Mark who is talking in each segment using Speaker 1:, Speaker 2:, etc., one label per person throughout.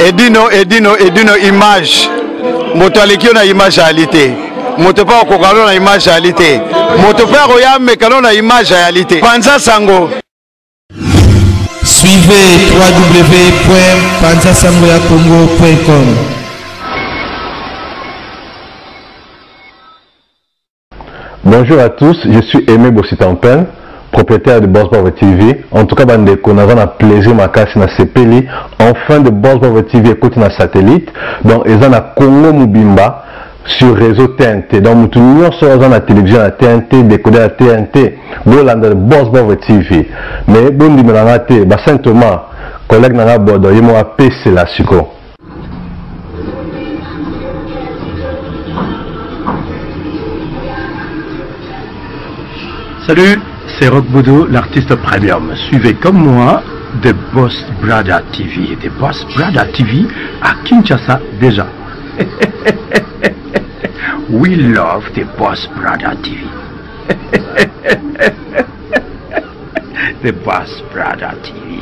Speaker 1: Edino image. Moto aleki na image réalité. Moto pa kokalo na image réalité. Moto pa roya mekano na image réalité. Panza Sango.
Speaker 2: Suivez www.panzasangoyacongo.com.
Speaker 3: Bonjour à tous, je suis Aimé Bossitampen, propriétaire de Boss Bravo TV. En tout cas, bandeko, nous avons un plaisir ma casse na CPLI. Enfin de Boss Bravo TV écoute na satellite. Donc, ils ont na Congo Mubimba sur réseau TNT. Donc, tout le monde sur la télévision à TNT, décoder à TNT. Bolanda de Boss Bravo TV. Mais bon, dit me bah Saint Thomas, collègue na Bodo, il m'a PC la suko.
Speaker 4: Salut, c'est Rock Bodo, l'artiste premium. Suivez comme moi The Boss Brother TV. The Boss Brother TV à Kinshasa déjà. We love The Boss Brother TV. The Boss Brother TV.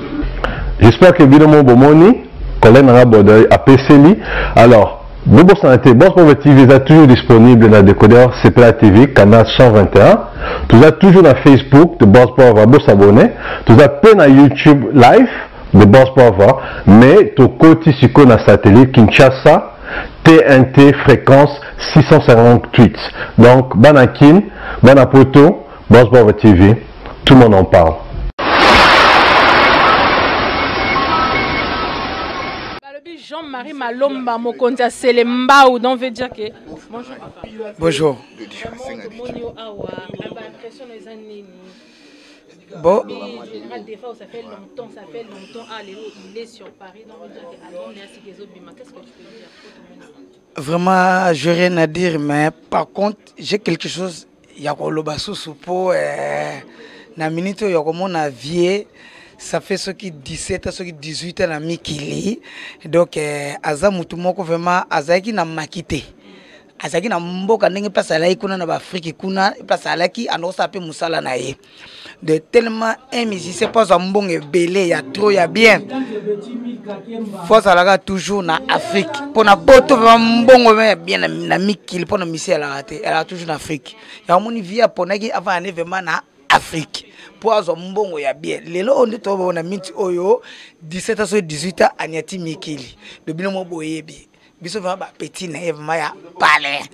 Speaker 3: J'espère que Bilomo Bomoni, collègue Nara Bodoy, a PCLI. Alors, Bobo Santé, Boss Bravo TV est toujours disponible dans le décodeur CPLA TV, canal 121. Tout ça toujours dans Facebook de Boss Bravo, s'abonner. Tout ça peut dans YouTube live de Boss Bravo, mais tout côté sur le satellite Kinshasa, TNT fréquence 658. Donc, Banakin, Banapoto, Boss Bravo TV, tout le monde en parle.
Speaker 5: Jean-Marie Malomba, Mokonza Selemba, donc veut dire que. Bonjour papa.
Speaker 6: Bonjour. Bon.
Speaker 5: Ça fait longtemps, ah, il est sur Paris, donc veut dire que qu'est-ce que tu peux dire?
Speaker 6: Vraiment, je n'ai rien à dire, mais par contre, j'ai quelque chose. Il y a le basso soupo, na minute, il y a comme on a vie. Ça fait ce qui 17 ce qui 18 ans à Mikili. Donc, Aza Moutoumoko vraiment, Azaki n'a makité. Azaki n'a mboka n'engue pas salai kuna na Afrique kuna pas salaki anosa sapé musala nae. De tellement un musicien pas un bon belé, il y a trop, il y a bien. Faut salaga toujours na Afrique. Pour na poto vraiment bon bien na Mikili pour na musicien elle a toujours en Afrique. Il y a mon vie à ponaki avant un événement na Afrique. Pour avoir mbongo ya bien. Lelo on est au na minti oyo 17 à 18 ans Anyati Mikili. Le binomo boyebi. Biso vraiment ba petit na vraiment ya palais.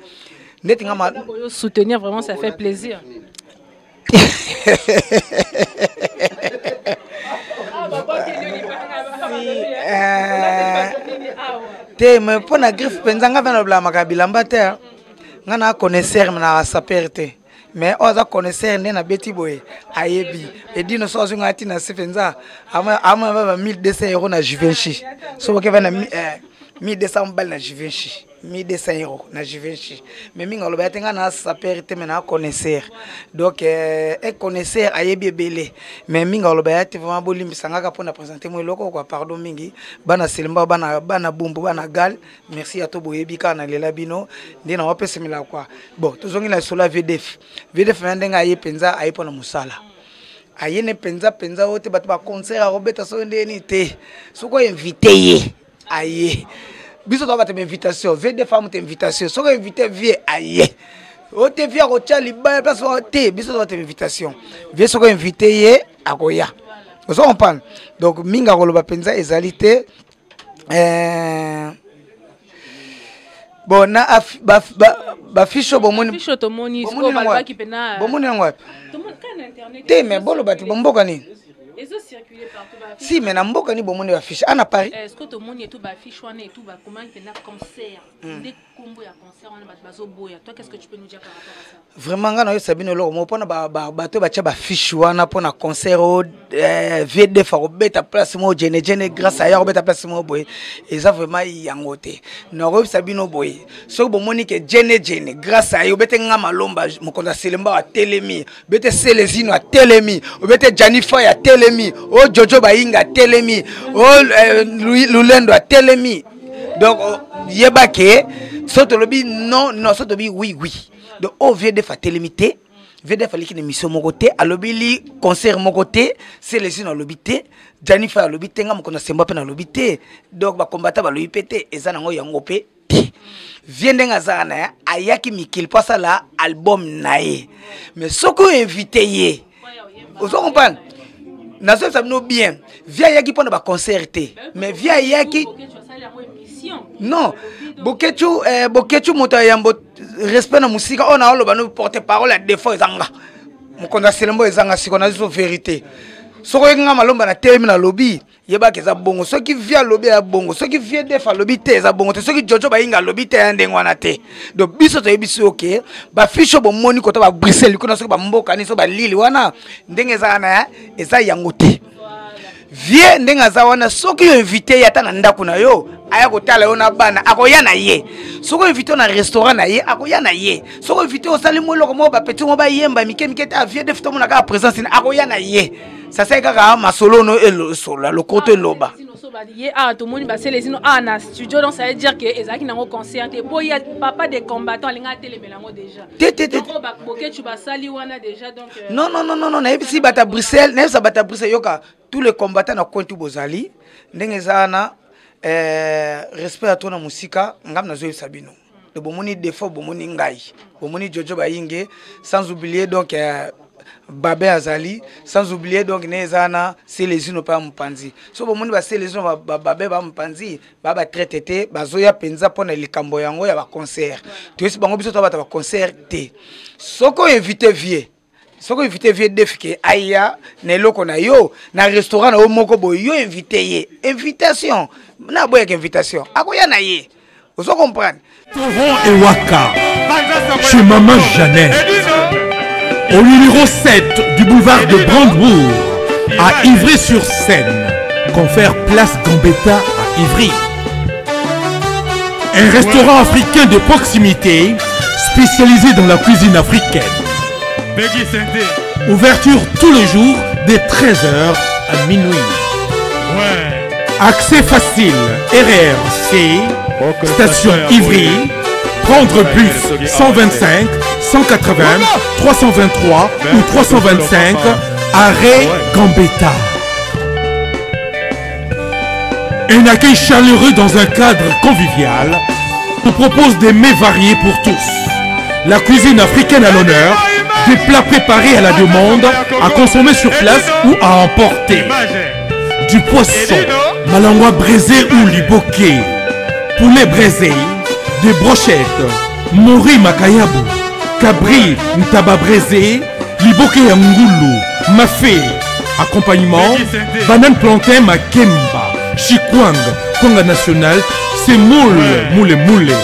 Speaker 6: Net ngama
Speaker 5: soutenir vraiment ça fait plaisir.
Speaker 6: Te me pona griffe penzanga vena bla makabila mbate. Ngana connaisseur na saperte. Mais on a connaisseur na beti boy ayebi et dit nous sommes ngati na sefenza ama 1200 € na Givenchy so ke vena 1200 balles na Givenchy 1200 € na Givenchy mais minga lo batenga na saperité mais na connaisseur donc un connaisseur ayebi belé mais minga lo bayate vraiment bolimbisanga ka pona présenter moi loko quoi pardon mingi bana selemba bana bumbu bana gal merci à to boyebi kana lela bino ndina wapese mila quoi bon tozongi la sola VDF ndenga aye penza aye pona musala aye ne penza wote batu ba concert a robeta so ndeni te soko invité ye aye biso to bata invitation VDF am te invitation soko invité vie aye o te via ko tcha liba place o te biso to bata invitation vie soko invité ye akoya oso comprendre donc minga ko loba penza ezalité bon na ba ficho bomoni
Speaker 5: ficho to moni ko balba ki pena
Speaker 6: bomoni ngwapi
Speaker 5: to mon kan internet
Speaker 6: te me bolo bati bomboka ni
Speaker 5: ils ont circulé partout ba
Speaker 6: si mais na mboka ni bomoni ba fiche ana Paris
Speaker 5: est-ce que to moni tout ba fiche wana et tout ba comment pena concert des combo ya concert wana bazo boya toi qu'est-ce que tu peux nous dire par rapport à ça
Speaker 6: vraiment ngana yo sabino lo mo pona ba to ba tia ba fiche wana pona concert au VD fa robeta place mo jene grâce à ya robeta place mo boy et ça vraiment yangote no rob sabino boy so bomoni ke jene grâce à yo bete ngama lomba mo konda selemba wa telemi bete selezino a telemi bete janifa ya telemi o jojo bayinga telemi o lulendo a telemi donc yebake soto lobi non soto bi oui donc au VD fa telemité VDF aliki na mission moko te alobili concert moko te c'est les unes alobi te Janifa alobi te nga mokona semba pe na alobi te donc ba combattant ba lobi te eza nango yango pe te viende nga zana ayaki mikil pasa la album nae mais soko invité ye vous comprenez na so sabino bien via yaki pona ba concert te mais via yaki non Bokechu moto yambo respect na musika ona oloba no porte parole à défaut ezanga mokonda selembo ezanga sikona zo vérité soko nga malomba na temi na lobby yeba ke za bongo soki via lobby ya bongo soki vie defa lobby te za bongo te soki jojo ba inga lobby te ndengwana te donc biso to yebiso OK ba ficho bo moni ko to ba Bruxelles ko na soki ba mboka ni so ba lili wana ndenge za na eza yango te vie ndenga za wana soki yo invité ya tana ndako na yo aya kotala yo na bana akoya na ye soko invité na restaurant na ye akoya na ye soko invité au sali moloko mo ba petit mo ba yemba mike ta vie de fito mo na ka présence na akoya na ye ça c'est kaka masolo no elo sola le côté loba
Speaker 5: tout le monde va se les na studio donc ça veut dire que ezaki nango concert et boy papa des combattants linga télé melango déjà donc ba boké tu ba sali wana déjà donc
Speaker 6: non na ebisi bata Bruxelles na ebisa bata Bruxelles yoka tous les combattants na kontu bozali ndenge zana respect à toi na musika ngam na zo sabino de bomoni défaut bomoni ngai bomoni jojo ba yinge sans oublier donc Babé Azali, sans oublier donc Nezana, c'est les unes pas mpanzi. So bomoni ba c'est les unes Babé ba mpanzi, baba traité, bazoya penza pona likambo yango ya ba concert. Tu es bango biso to ba concert te. Soko invité vie defike aya neloko na yo na restaurant na moko bo yo invité ye. Invitation. Na boya que invitation. Akoya na ye. Vous comprenez?
Speaker 4: Toron et Waka. Chez Maman Jeannette. Au numéro 7 du boulevard de Brandebourg, à Ivry-sur-Seine, confère place Gambetta à Ivry. Un restaurant africain de proximité, spécialisé dans la cuisine africaine. Ouverture tous les jours dès 13h à minuit. Accès facile, RRC, station Ivry, prendre bus 125, 180, 323 ou 325, arrêt Gambetta. Un accueil chaleureux dans un cadre convivial nous propose des mets variés pour tous. La cuisine africaine à l'honneur, des plats préparés à la demande, à consommer sur place ou à emporter. Du poisson, malangwa braisé ou liboké, poulet braisé, des brochettes, mori makayabu, cabri ntaba braisé, liboké ya ngulu, mafé, accompagnement, banane plantain makemba, chikwang, konga national, semoule, moule,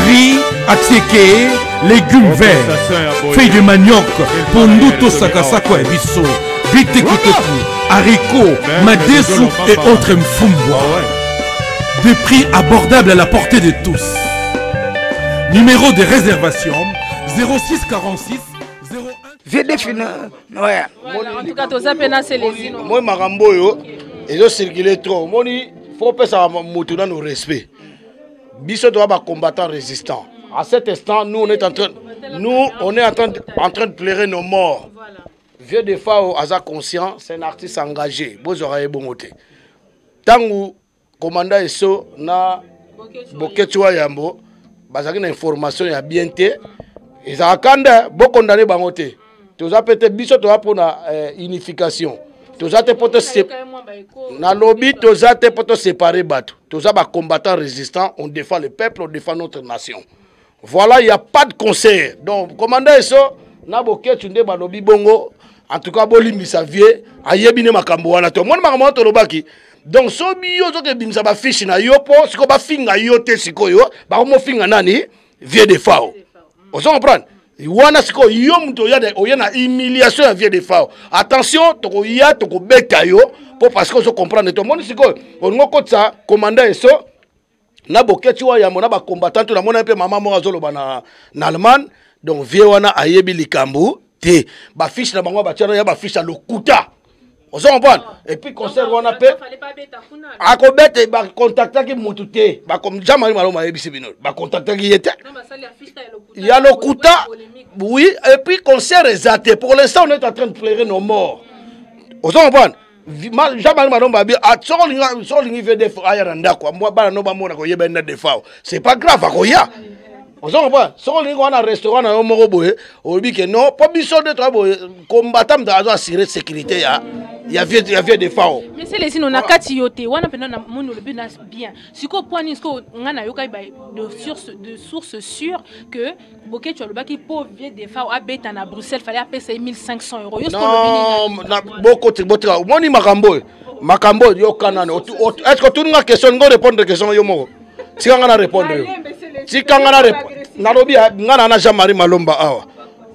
Speaker 4: riz, atseke, légumes verts, feuilles de manioc, ponduto sakasako et bisso, bitekuteku, haricots, madesu et autres mfumbwa. Des prix abordables à la portée de tous. Numéro de réservation 06 46 01.
Speaker 5: Ouais. En tout cas, tout ça, c'est les îles.
Speaker 1: Moi, Maramboyo, ils ont circulé trop. Moi, il faut que ça me nos respect. Biso doit être combattant résistant. À cet instant, nous, on est en train de pleurer nos morts. Vieux de Fao, Aza conscient, c'est un artiste engagé. Vous aurez bon côté. Tant que commandant Esso na Boketua Yambo, basaki na information ya bien te. Ils ont beaucoup condamné bangote. Tous a peut-être biso to pour na unification. Tous a te poto na lobby, tous a te poto séparer bateau. Tous a ba combattants résistants, on défend le peuple, on défend notre nation. Voilà, il n'y a pas de concert. Donc commandant Esso na Boketua ba lobby bongo. En tout cas, boli misavie, ayebine makambo wana to. Mon makambo to lobaki. Donc so biyo zo ke bimsa ba fish na yo po, siko ba finga yo te siko yo, ba mo finga nani vie de Fao. On comprend? Wana siko yo mto ya de oya na humiliation ya vie de Fao. Attention, toko ya toko beta yo po parce que on comprendre to. Mon siko on ngoko tsa commandant Esso na Boketi wa ya mona ba combattant to na mona pe mama mo azolo ba na Allemagne. Donc vie wana ayebi likambu te ba fish na bango ba tiana ya ba fish à lokuta Vous comprenez? Et puis, concert, on a fait. À Kobet, bah, contacter qui moutouté. Bah, comme Jean-Marie Maloma et Bissibino. Bah, contacter qui était. Il y a le Kouta. Oui, et puis, concert est zaté. Pour l'instant, on est en train de pleurer nos morts. Vous comprenez? Jean-Marie Maloma, c'est pas grave, on a un restaurant dans le on dit que non, pas besoin de combattre dans assurer sécurité. Il y avait des FAO.
Speaker 5: Mais c'est les on a katioté, on a bien. Si qu'on point on a de sources sûres que Boké tu as le bac qui pour des FAO à Bruxelles fallait payer 1500 €.
Speaker 1: Non, beaucoup de moni Makambo yo kanana. Est-ce que tout le monde question ngo répondre question yo mo? Si on a répondre. Si on a répondre. Nalobi ngana na Jean-Marie Malomba awa.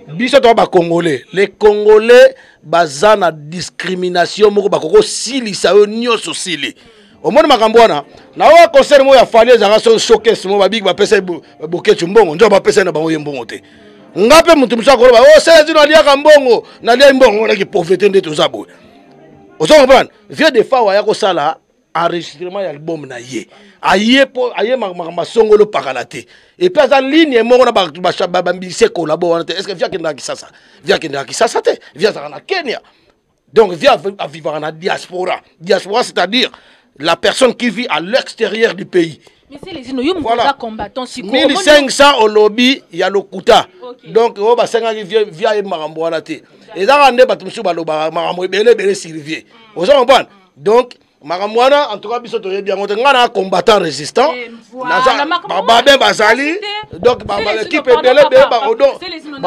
Speaker 1: Biso to ba Congolais. Les Congolais bazana discrimination moko bakoko sili sa yo nyoso sili. Omoni makambo wana na wa concert mo ya fali za so showcase mo ba big ba pesa Boké chumbongo njo ba pesa na bango yembongo te. Ngape mutu msako ba o sele zino alia kambongo na lia mbongo na ki pauvreté ndeto zabo. Vous comprenez? Vieux des fois, il y a ça enregistrement album na ye. Aye ma songolo pakalate. Et puis en ligne mo na ba mbise collabo. Est-ce que via kenda kisasa? Via kenda kisasa te? Via na Kenya. Donc via vivre en diaspora. Diaspora c'est-à-dire la personne qui vit à l'extérieur du pays.
Speaker 5: Mais c'est les inoyum voilà. Combattants si
Speaker 1: 1500 au lobby, il y a le Kouta. Donc on va 5 via marambo wana te. Et ça rende batumsu baloba marambo belé Sylvie. Vous comprenez? Donc maramwana en tout cas biso to bien ngana combattant résistant. Babé bazali donc l'équipe belé ba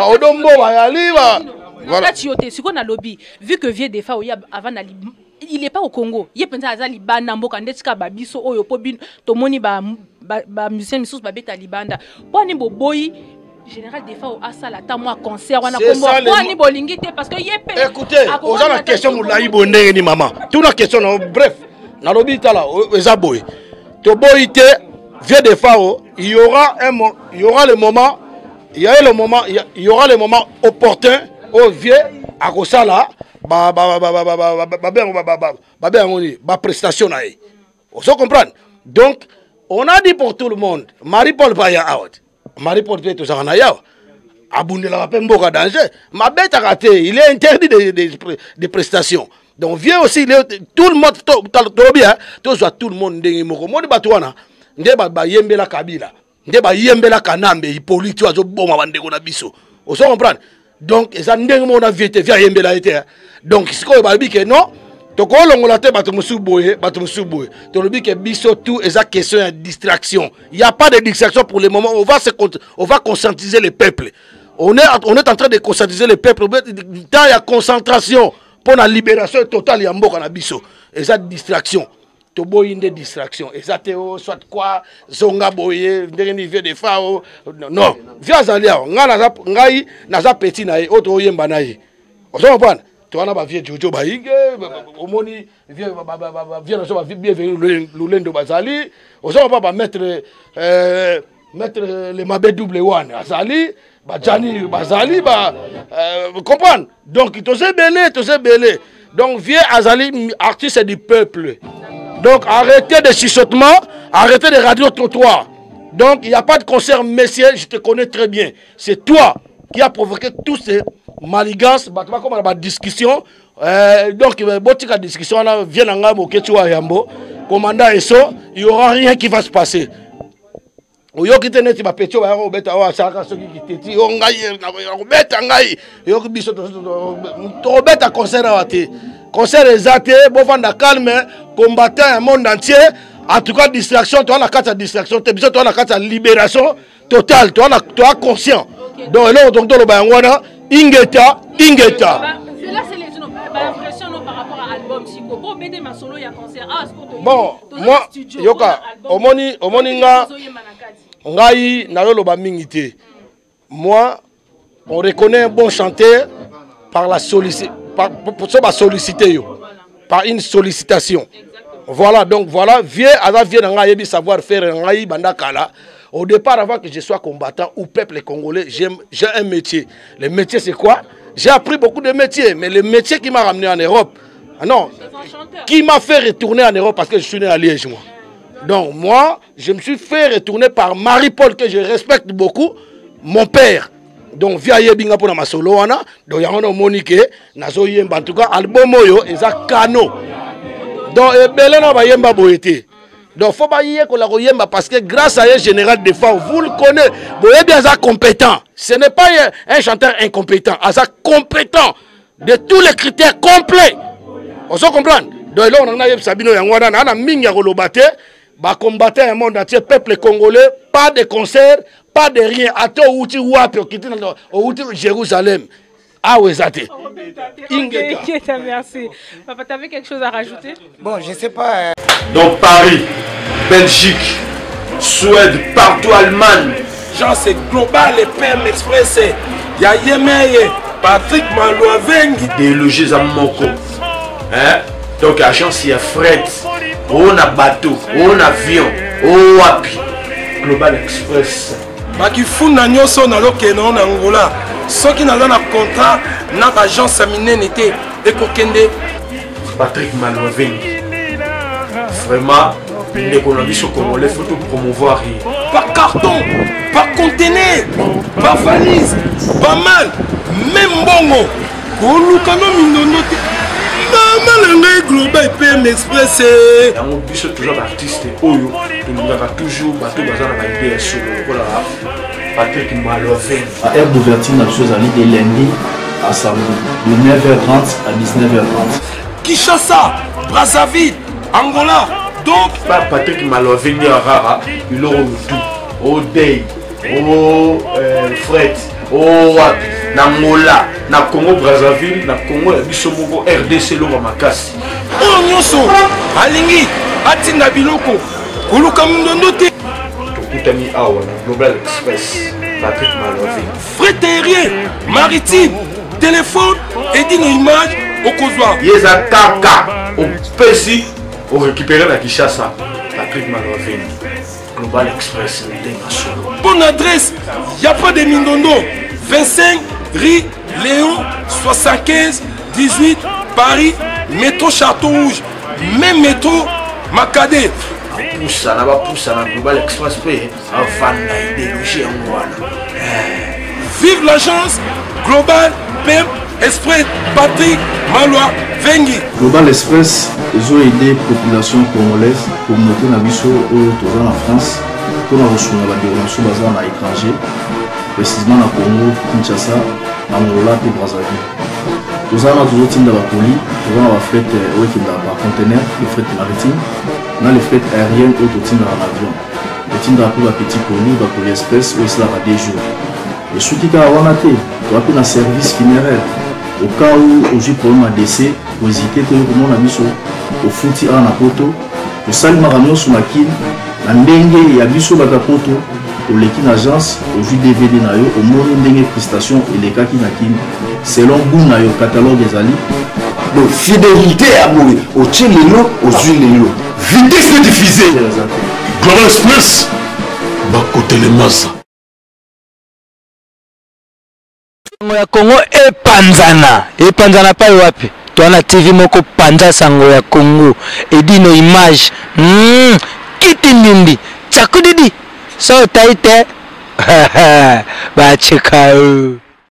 Speaker 1: odombo bayali ba
Speaker 5: voilà. Si qu'on a lobby vu que vieux des fois avant il est pas au Congo. Il est à Libanda, Mbokandeska, Babiso, Oyo, Pobin, Tomoni, musicien, Missous, Babeta, Libanda. Pour un boy, général des fois, à ça, la moi concert, on a comme moi, pour un bolingité, parce que y est
Speaker 1: écoutez, on a la question, vous l'avez bonné, ni maman. Toute la question, bref, dans l'obité là, les aboy. To boyité, vieux des fois, il y aura le moment, il y aura le moment opportun au vieux, à ça là. Prestation. Vous comprenez? Donc, on a dit pour tout le monde, Marie-Paul Baya out. Marie-Paul Baya tout Aboundé la Pemboka danger. Ma bête a raté, il est interdit de prestations. Donc, viens aussi, tout le monde, tout le monde, monde batouana, ndeba yembela Kabila, ndeba yembela Kanambe, Hippolyte, tu as bon bandeko na biso. Vous comprenez? Donc, ça on a vite via yembela été. Donc, ce qu'on va dire que non, to ko longola te batumusu boye. To le dit que biso tout est question de distraction. Il n'y a pas de distraction pour le moment. On va conscientiser les peuples. On est en train de conscientiser les peuples. Tant il y a concentration pour la libération totale, il y a mboka na biso. Et ça distraction. To boye une distraction. Et ça soit quoi zonga boye, niveau de fao. Non. Via zalia, ngai naza petit na e, auto yemba na e. Vous comprenez? Tu vois, on a vieux Jojo Baïge, Omoni, vieux bienvenu Lulendo Bazali, on va mettre les Mabé double one, Azali, Bajani Bazali, vous comprenez? Donc, tu sais belé. Donc, vieux Azali, artiste du peuple. Donc, arrêtez de chuchotement, arrêtez de radio-trottoir. Donc, il n'y a pas de concert, messieurs, je te connais très bien. C'est toi qui a provoqué tous ces maligance, comme la discussion. Donc, la discussion vient en Yambo, commandant ESO, il n'y aura rien qui va se passer. Concert exaté, calme, combattant un monde entier. En tout cas, distraction, tu as la carte de distraction, tu as la carte de libération totale, tu as conscient. Donc, là, on a Ingeta.
Speaker 5: C'est là, c'est l'impression par rapport à l'album. Si vous avez ma solo, il y a concert.
Speaker 1: Bon, moi, Yoka, Omoni Ngai, Naloloba Mingite. Moi, on reconnaît un bon chanteur par la sollicité, par une sollicitation. Voilà, donc voilà, vieux Ngai savoir-faire Ngai Bandakala. Au départ, avant que je sois combattant ou peuple congolais, j'ai un métier. Le métier, c'est quoi? J'ai appris beaucoup de métiers, mais le métier qui m'a ramené en Europe, Non, qui m'a fait retourner en Europe parce que je suis né à Liège, moi. Donc moi, je me suis fait retourner par Marie-Paul, que je respecte beaucoup, mon père. Donc via Yebinga pour ma solo wana, donc yango no Monique, nazo yemba en tout cas album oyo eza kano. Donc belé na ba yemba boyete. Donc faut pas y ko la yemba parce que grâce à un général de défense, vous le connaissez, boye bien ça compétent. Ce n'est pas un chanteur incompétent, ça compétent de tous les critères complets. On se comprend. Donc là on a eu Sabino yango wana na minga ko lobate, ba combattre un monde entier, peuple congolais, pas de concert. Pas de rien. Ato outi wapi outi Jérusalem. Ah ouais, ça
Speaker 5: merci. Papa, tu avais quelque chose à rajouter?
Speaker 6: Bon, je sais pas.
Speaker 2: Donc Paris, Belgique, Suède, partout Allemagne.
Speaker 7: Genre c'est global et PM Express. Il y a Yemeye, Patrick Malouavengi.
Speaker 2: Idéologie à Moko. Hein? Donc agence il y a fret. On a bateau, on a avion, on wapi. Global Express.
Speaker 7: Baki funa nyonso na lokeno na Angola. Soki na na contrat na agence minene te ekokende
Speaker 2: Patrick Malouavengi. Vraiment, l'économie congolais faut tout promouvoir.
Speaker 7: Par carton, par conteneur, par valise, pas mal, même bongo. Kolukano mindono te. Maman global PM Express.
Speaker 2: On puisse toujours l'artiste Oyo, nous avons toujours bateau bazar na idée sur le Patrick Malouavengi.
Speaker 8: À air d'ouverture na chose de lundi à samedi de 9h30 à 19h30.
Speaker 7: Kinshasa, Brazzaville, Angola. Donc
Speaker 2: pas Patrick Malouavengi à Rara, il aura tout. Au Day, au Fred, au Wapi, na Angola, na Congo Brazzaville, na Congo Bisomoko RDC Loma Makasi.
Speaker 7: Oh nyonso, alingi, atinda biloko, koluka mundondo te.
Speaker 2: Tokutami awa na Global Express, Patrick Malouavengi.
Speaker 7: Fret aérien, maritime, téléphone, édine image, au Kozwa.
Speaker 2: Yeza kaka, au Pesi, au récupérer la Kinshasa, Patrick Malouavengi. Global Express,
Speaker 7: bonne adresse, il n'y a pas de Mindondo. 25 rue Léon 75 18 Paris, métro Château Rouge, même métro Macadé.
Speaker 2: Poussa na Global Express avant d'idéologie en Rwanda.
Speaker 7: Vive l'agence Global PM Express Patrick Malouavengi.
Speaker 8: Global Express, ils ont aidé la population congolaise, communauté Nabiso au en France, pour la recherche de la développement basée à l'étranger, précisément à Congo, Kinshasa, Angola et Brazzaville. Nous avons toujours tiré la poli, nous avons fait par conteneur, le fret maritime, nous avons les fret aériennes ou tout dans l'avion. Nous avons la petite poli, la poli express, où il sera des jours. Et ce qui est à Wanate, nous avons un service funéraire. Au cas où j'ai problème à décès, vous hésitez que nous avons mis au fouti à la poto, au salut maramio sur la kin, la dengue et à biso bagapoto, au l'équipe agence, au jus DVD nayo, au monde dengue prestation et les cas qui n'a kin, selon goût nayo catalogue des ali.
Speaker 9: Donc fidélité à mourir, au tchelelo, aux huiles. Vitesse de diffuser. Global Express, va côté les masses.
Speaker 10: ya Congo epanzana pa wapi twana TV moko panza sango ya Congo edino image kiti ndindi chakudidi so taite ba chekao.